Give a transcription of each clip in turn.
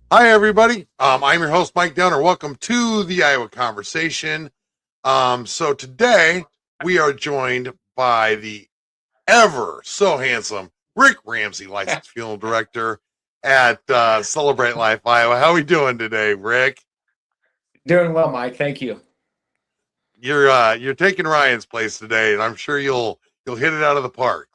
Hi, everybody. I'm your host, Mike Downer. Welcome to the Iowa Conversation. So today we are joined by the ever so handsome Rick Ramsey, licensed funeral director at Celebrate Life Iowa. How are we doing today, Rick? Doing well, Mike. Thank you. You're taking Ryan's place today, and I'm sure you'll hit it out of the park.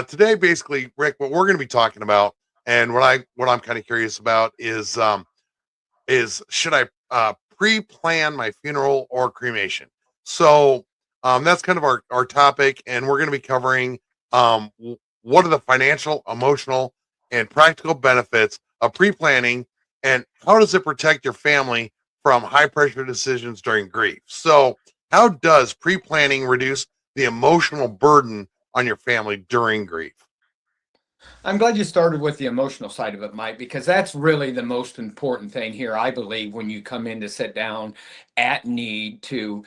Today, basically, Rick, what we're going to be talking about, and what I'm kind of curious about is should I pre-plan my funeral or cremation? That's kind of our topic, and we're going to be covering what are the financial, emotional, and practical benefits of pre-planning, and how does it protect your family from high pressure decisions during grief. So, how does pre-planning reduce the emotional burden on your family during grief? I'm glad you started with the emotional side of it, Mike, because that's really the most important thing here, I believe, when you come in to sit down at need to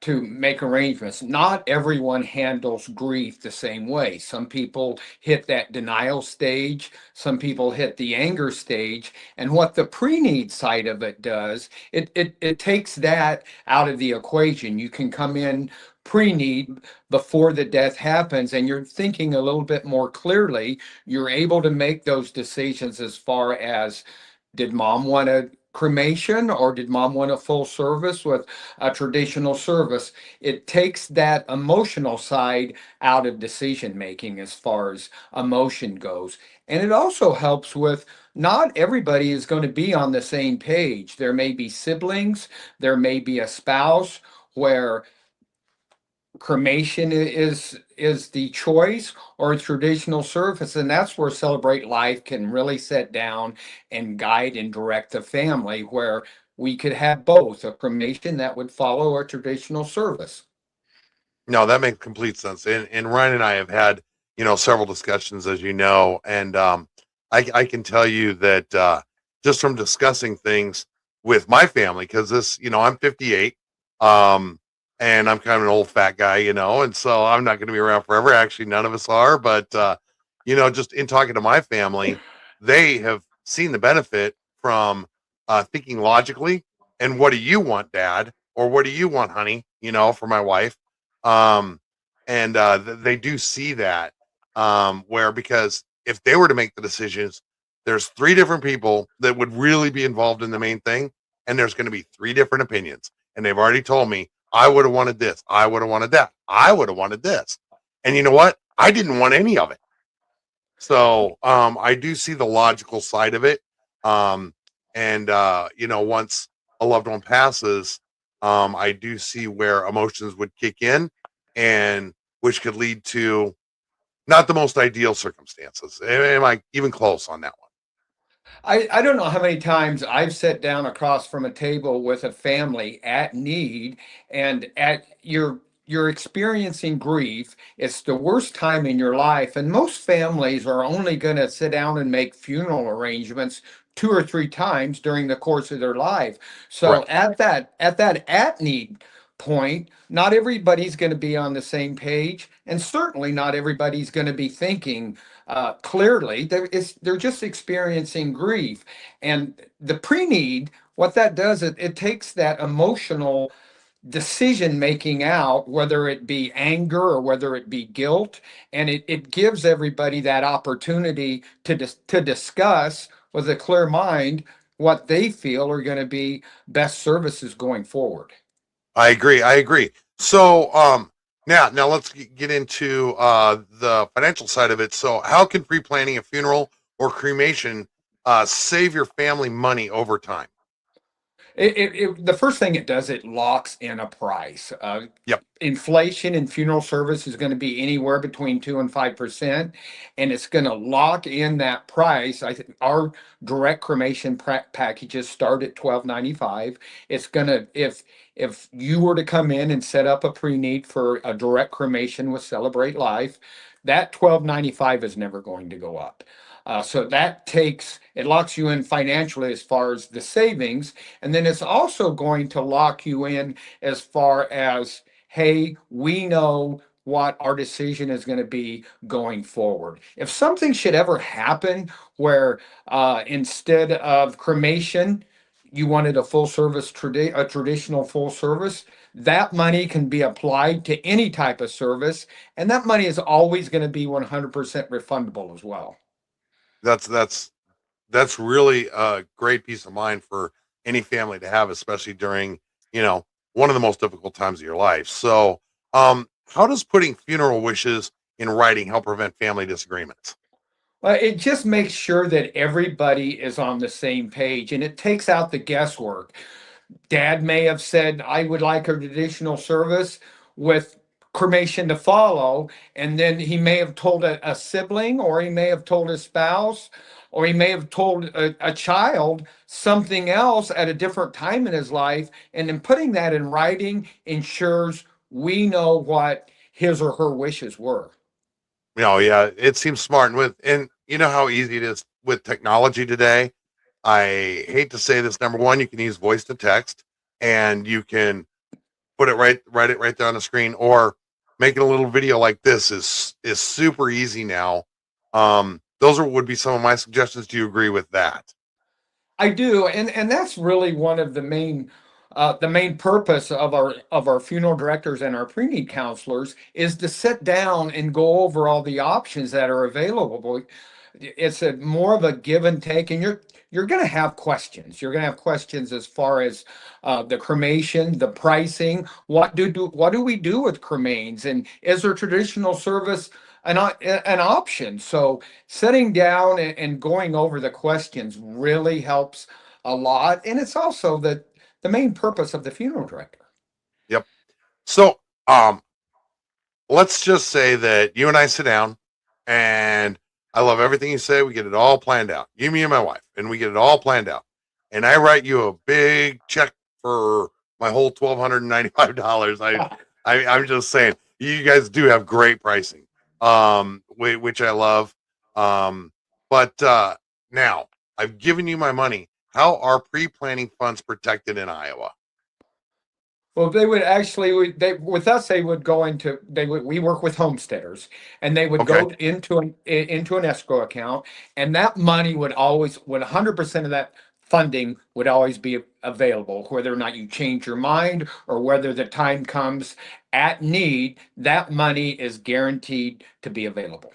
make arrangements. Not everyone handles grief the same way. Some people hit that denial stage, some people hit the anger stage, and what the pre-need side of it does, it takes that out of the equation. You can come in pre-need before the death happens and you're thinking a little bit more clearly. You're able to make those decisions as far as, did mom want a cremation or did mom want a full service with a traditional service? It takes that emotional side out of decision making as far as emotion goes. And it also helps with, not everybody is going to be on the same page. There may be siblings, there may be a spouse where cremation is the choice, or a traditional service, and that's where Celebrate Life can really sit down and guide and direct the family, where we could have both a cremation that would follow a traditional service. No, that makes complete sense. And Ryan and I have had, several discussions, as you know, and I can tell you that just from discussing things with my family, because I'm 58, and I'm kind of an old fat guy, and so I'm not going to be around forever. Actually, none of us are, but just in talking to my family, they have seen the benefit from thinking logically. And what do you want, Dad? Or what do you want, honey? For my wife, um, and they do see that, where, because if they were to make the decisions, there's three different people that would really be involved in the main thing, and there's going to be three different opinions. And they've already told me, I would have wanted this, I would have wanted that, I would have wanted this, and you know what? I didn't want any of it. So I do see the logical side of it. Um, and once a loved one passes, I do see where emotions would kick in, and which could lead to not the most ideal circumstances. Am I even close on that one? I don't know how many times I've sat down across from a table with a family at need, and at you're experiencing grief. It's the worst time in your life, and most families are only going to sit down and make funeral arrangements two or three times during the course of their life. So Right. at that at need point, not everybody's going to be on the same page, and certainly not everybody's going to be thinking clearly. They're just experiencing grief. And the pre-need, what that does, it takes that emotional decision making out, whether it be anger or whether it be guilt, and it gives everybody that opportunity to discuss with a clear mind what they feel are going to be best services going forward. I agree. I agree. So, now let's get into the financial side of it. So, how can pre-planning a funeral or cremation save your family money over time? The first thing it does, it locks in a price. Yep. Inflation in funeral service is going to be anywhere between 2 and 5%, and it's going to lock in that price. I think our direct cremation packages start at 12.95. It's going to, if you were to come in and set up a pre-need for a direct cremation with Celebrate Life, that 12.95 is never going to go up. So that takes, it locks you in financially as far as the savings, and then it's also going to lock you in as far as, hey, we know what our decision is going to be going forward. If something should ever happen where instead of cremation, you wanted a full service, a traditional full service, that money can be applied to any type of service, and that money is always going to be 100% refundable as well. That's really a great peace of mind for any family to have, especially during, you know, one of the most difficult times of your life. So, how does putting funeral wishes in writing help prevent family disagreements? Well, it just makes sure that everybody is on the same page and it takes out the guesswork. Dad may have said, I would like a traditional service with cremation to follow. And then he may have told a sibling, or he may have told his spouse, or he may have told a child something else at a different time in his life. And then putting that in writing ensures we know what his or her wishes were. Yeah, it seems smart. And you know how easy it is with technology today. I hate to say this. Number one, you can use voice to text, and you can put it write it right there on the screen, or making a little video like this is super easy now. Those would be some of my suggestions. Do you agree with that? I do, and that's really one of the main purpose of our funeral directors and our pre-need counselors is to sit down and go over all the options that are available. It's a more of a give and take, and you're going to have questions. You're going to have questions as far as the cremation, the pricing. What do we do with cremains, and is there traditional service an option? So sitting down and going over the questions really helps a lot, and it's also the main purpose of the funeral director. Yep. So, um, let's just say that you and I sit down, and I love everything you say. We get it all planned out. You, me, and my wife, and we get it all planned out. And I write you a big check for my whole $1,295. I'm just saying, you guys do have great pricing, which I love. But now I've given you my money. How are pre-planning funds protected in Iowa? Well, they would actually, they, with us, they would go into, we work with homesteaders, and they would Okay, go into an escrow account, and that money would always, 100% of that funding would always be available, whether or not you change your mind or whether the time comes at need, that money is guaranteed to be available.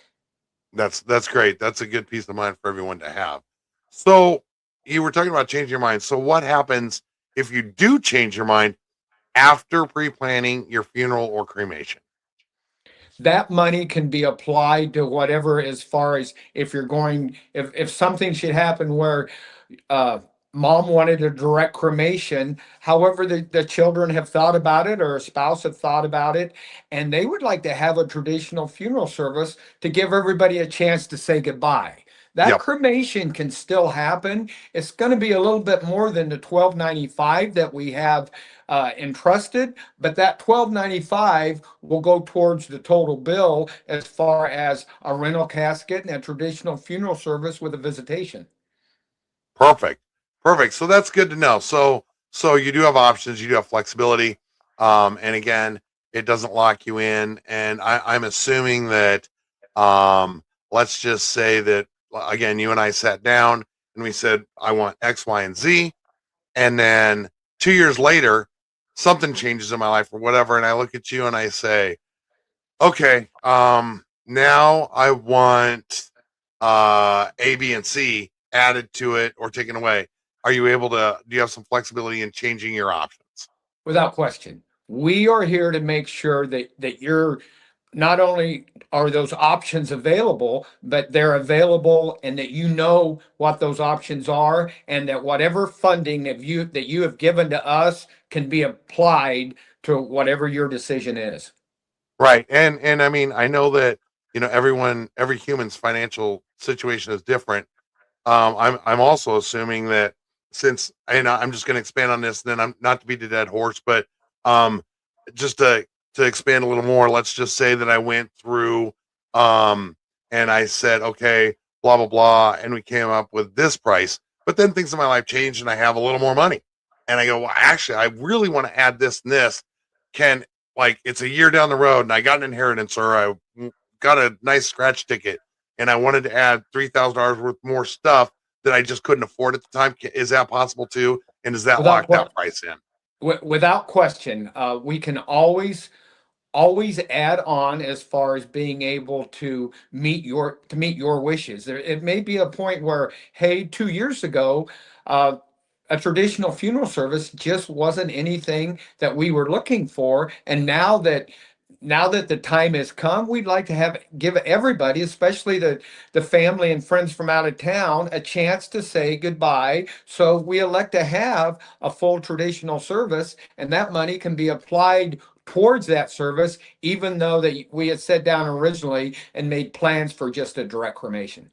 that's great. That's a good peace of mind for everyone to have. So you were talking about changing your mind. So what happens if you do change your mind after pre-planning your funeral or cremation? That money can be applied to whatever, as far as if you're going, if something should happen where uh, mom wanted a direct cremation. However, the children have thought about it, or a spouse have thought about it, and they would like to have a traditional funeral service to give everybody a chance to say goodbye. That Yep, cremation can still happen. It's going to be a little bit more than the 1295 that we have entrusted, but that 1295 will go towards the total bill as far as a rental casket and a traditional funeral service with a visitation. perfect, perfect. So that's good to know. So you do have options. You do have flexibility. And again, it doesn't lock you in. And I'm assuming that, let's just say that again, you and I sat down and we said, I want X, Y, and Z. And then 2 years later, something changes in my life or whatever, and I look at you and I say, okay, now I want A, B, and C added to it or taken away. Are you able to? Do you have some flexibility in changing your options? Without question. We are here to make sure that you're not only are those options available, but they're available, and that you know what those options are, and that whatever funding that you have given to us can be applied to whatever your decision is. Right. And I mean, I know that, every human's financial situation is different. I'm also assuming that, since, and I'm just going to expand on this, and then I'm not to beat the dead horse, but um, just to expand a little more, let's just say that I went through, um, and I said, okay, blah blah blah, and we came up with this price, but then things in my life changed, and I have a little more money, and I go, well, actually, I really want to add this and this. Can like it's a year down the road and I got an inheritance or I got a nice scratch ticket and I wanted to add $3,000 worth more stuff that I just couldn't afford at the time. Is that possible too? And does that Without lock that que- price in? without question, we can always add on as far as being able to meet your wishes. It may be a point where, hey, 2 years ago, uh, a traditional funeral service just wasn't anything that we were looking for, and now that the time has come, we'd like to give everybody, especially the family and friends from out of town, a chance to say goodbye. So we elect to have a full traditional service, and that money can be applied towards that service, even though that we had sat down originally and made plans for just a direct cremation.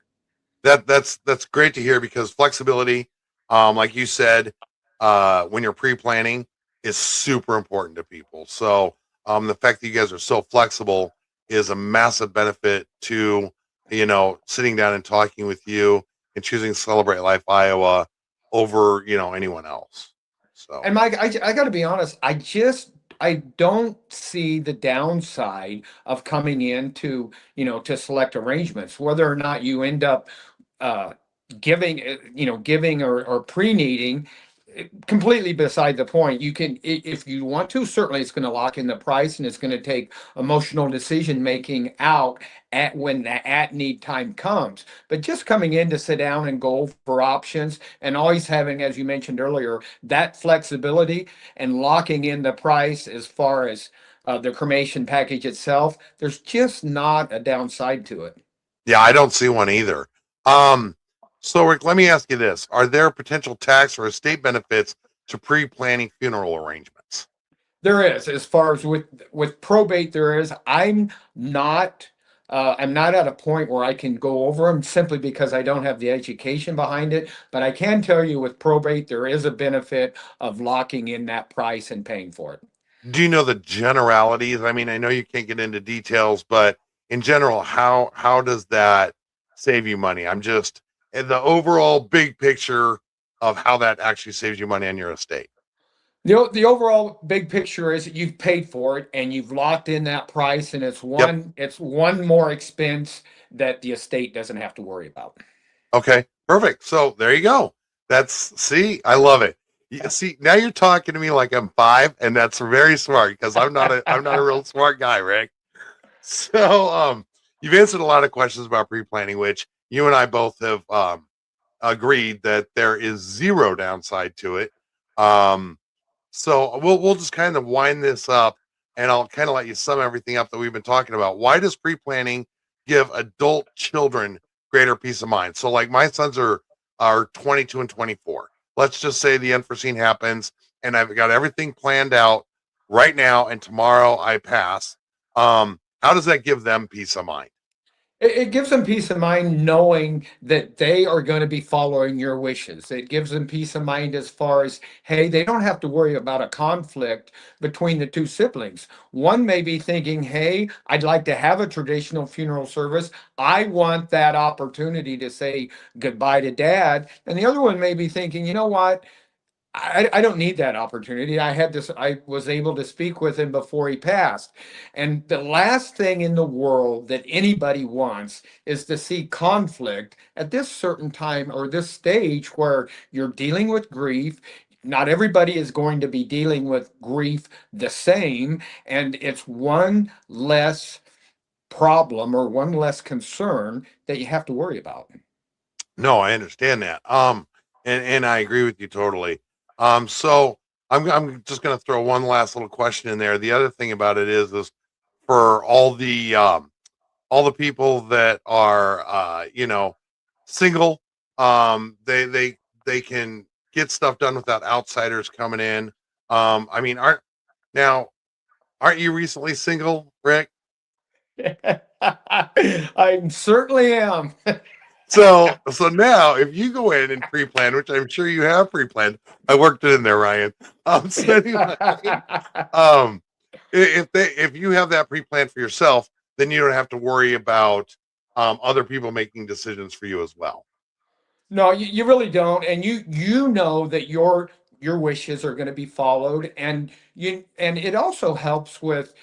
That's great to hear because flexibility, like you said, when you're pre-planning is super important to people. So the fact that you guys are so flexible is a massive benefit to sitting down and talking with you and choosing Celebrate Life Iowa over anyone else. So And Mike, I got to be honest, I don't see the downside of coming in to select arrangements, whether or not you end up uh, giving or pre-needing, completely beside the point. You can, if you want to, certainly it's going to lock in the price and it's going to take emotional decision making out at when the at need time comes. But just coming in to sit down and go for options and always having, as you mentioned earlier, that flexibility and locking in the price as far as the cremation package itself, there's just not a downside to it. yeah, I don't see one either. Um, so Rick, let me ask you this: Are there potential tax or estate benefits to pre-planning funeral arrangements? There is, as far as with probate, there is. Not, I'm not at a point where I can go over them simply because I don't have the education behind it. But I can tell you with probate, there is a benefit of locking in that price and paying for it. Do you know the generalities? I mean, I know you can't get into details, but in general, how does that save you money? I'm just in the overall big picture of how that actually saves you money on your estate. The overall big picture is that you've paid for it and you've locked in that price, and Yep. it's one more expense that the estate doesn't have to worry about. Okay. Perfect. So there you go. That's see, I love it. See, now you're talking to me like I'm five, and that's very smart because I'm not a real smart guy, Rick. So you've answered a lot of questions about pre-planning, which you and I both have agreed that there is zero downside to it. Um, so we'll just kind of wind this up, and I'll kind of let you sum everything up that we've been talking about. Why does pre-planning give adult children greater peace of mind? So, like my sons are 22 and 24. Let's just say the unforeseen happens, and I've got everything planned out right now, and tomorrow I pass. How does that give them peace of mind? It gives them peace of mind knowing that they are going to be following your wishes. It gives them peace of mind as far as, hey, they don't have to worry about a conflict between the two siblings. One may be thinking, hey, I'd like to have a traditional funeral service. I want that opportunity to say goodbye to dad. And the other one may be thinking, you know what? I don't need that opportunity. I was able to speak with him before he passed. And the last thing in the world that anybody wants is to see conflict at this certain time or this stage where you're dealing with grief. Not everybody is going to be dealing with grief the same, and it's one less problem or one less concern that you have to worry about. No, I understand that. And I agree with you totally. So I'm just gonna throw one last little question in there. The other thing about it is for all the people that are single, they can get stuff done without outsiders coming in. I mean, now aren't you recently single, Rick? I certainly am. So now if you go in and pre-plan, which I'm sure you have pre-planned, I worked it in there, Ryan. So anyway, um, if you have that pre-planned for yourself, then you don't have to worry about other people making decisions for you as well. No, you really don't. And you know that your wishes are going to be followed, and it also helps with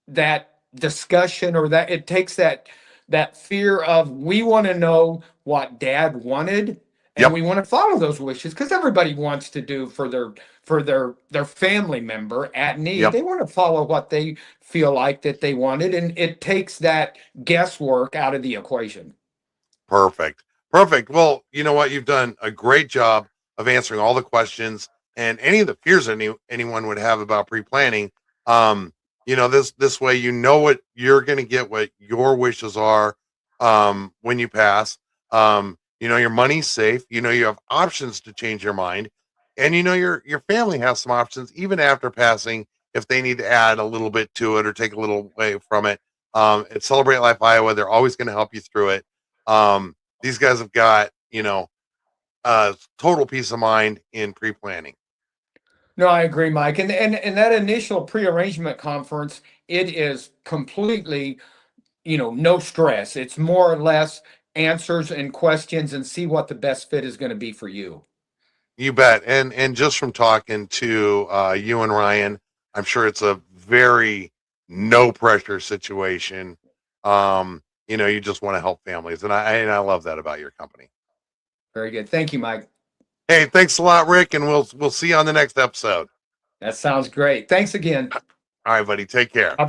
that discussion, or that it takes that fear of, we want to know what dad wanted, and Yep. we want to follow those wishes, because everybody wants to do for their family member at need. Yep. They want to follow what they feel like that they wanted, and it takes that guesswork out of the equation. Perfect. Perfect. Well, you know what? You've done a great job of answering all the questions and any of the fears anyone would have about pre-planning. Um, this way you know what you're going to get, what your wishes are when you pass. Your money's safe. You have options to change your mind, and your family has some options even after passing if they need to add a little bit to it or take a little away from it. At Celebrate Life Iowa, they're always going to help you through it. These guys have got, total peace of mind in pre-planning. No, I agree, Mike. And that initial pre-arrangement conference, it is completely, no stress. It's more or less answers and questions, and see what the best fit is going to be for you. You bet. And just from talking to you and Ryan, I'm sure it's a very no pressure situation. You just want to help families, and I love that about your company. Very good. Thank you, Mike. Hey, thanks a lot, Rick, and we'll see you on the next episode. That sounds great. Thanks again. All right, buddy. Take care. Bye-bye.